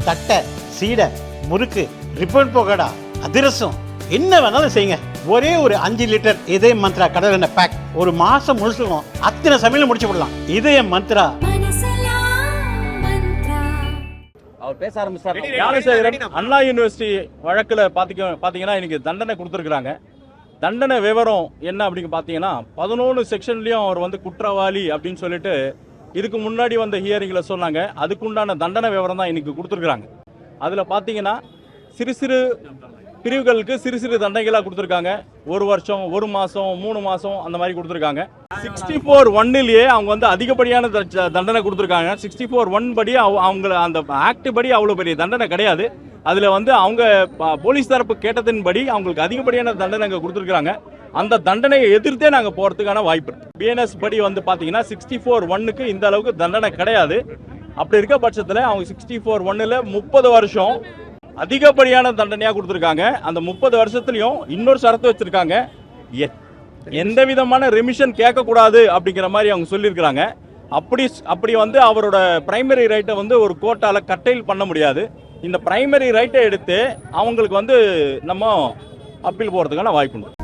தட்டை, சீடை, முறுக்கு, ரிப்பன் பக்கோடா, அதிரசம் என்ன வேணாலும் செய்யுங்க. ஒரே ஒரு 5 லிட்டர் இதய மந்த்ரா கடல் எண்ணெய் பேக் ஒரு மாசம் முழுசுக்கும் அத்தனை சமையல் முடிச்சு விடலாம். இதய மந்த்ரா. அவர் பேச ஆரம்பிச்சார். ஞானசேகரன் அண்ணா யூனிவர்சிட்டி வழக்கில் பார்த்தீங்கன்னா இன்னைக்கு தண்டனை கொடுத்துருக்குறாங்க. தண்டனை விவரம் என்ன அப்படின்னு பார்த்தீங்கன்னா 11 செக்ஷன்லையும் அவர் வந்து குற்றவாளி அப்படின்னு சொல்லிட்டு இதுக்கு முன்னாடி வந்த ஹியரிங்கில் சொன்னாங்க. அதுக்குண்டான தண்டனை விவரம் தான் இன்னைக்கு கொடுத்துருக்குறாங்க. அதில் பார்த்தீங்கன்னா சிறு சிறு பிரிவுகளுக்கு சிறு சிறு தண்டனைகளாக கொடுத்துருக்காங்க. 1 வருஷம், 1 மாதம், 3 மாதம் அந்த மாதிரி கொடுத்துருக்காங்க. 64(1)லேயே அவங்க வந்து அதிகப்படியான தண்டனை கொடுத்துருக்காங்க. 64(1) படி அவங்க அந்த ஆக்ட் படி அவ்வளோ பெரிய தண்டனை கிடையாது. அதில் வந்து அவங்க போலீஸ் தரப்பு கேட்டதின்படி அவங்களுக்கு அதிகப்படியான தண்டனை அங்கே கொடுத்துருக்காங்க. அந்த தண்டனையை எதிர்த்தே நாங்கள் போகிறதுக்கான வாய்ப்பு இருக்குது. பிஎன்எஸ் படி வந்து பார்த்தீங்கன்னா 64(1)க்கு இந்த அளவுக்கு தண்டனை கிடையாது. அப்படி இருக்க பட்சத்தில் அவங்க 64(1)ல் 30 வருஷம் அதிகப்படியான தண்டனையாக கொடுத்துருக்காங்க. அந்த 30 வருஷத்துலையும் இன்னொரு ஷரத்து வச்சுருக்காங்க, எந்த விதமான ரெமிஷன் கேட்கக்கூடாது அப்படிங்கிற மாதிரி அவங்க சொல்லியிருக்கிறாங்க. அப்படி வந்து அவரோட பிரைமரி ரைட்டை வந்து ஒரு கோர்ட்டால் கட்டைல் பண்ண முடியாது. இந்த பிரைமரி ரைட்டை எடுத்து அவங்களுக்கு வந்து நம்ம அப்பீல் போகிறதுக்கான வாய்ப்பு உண்டு.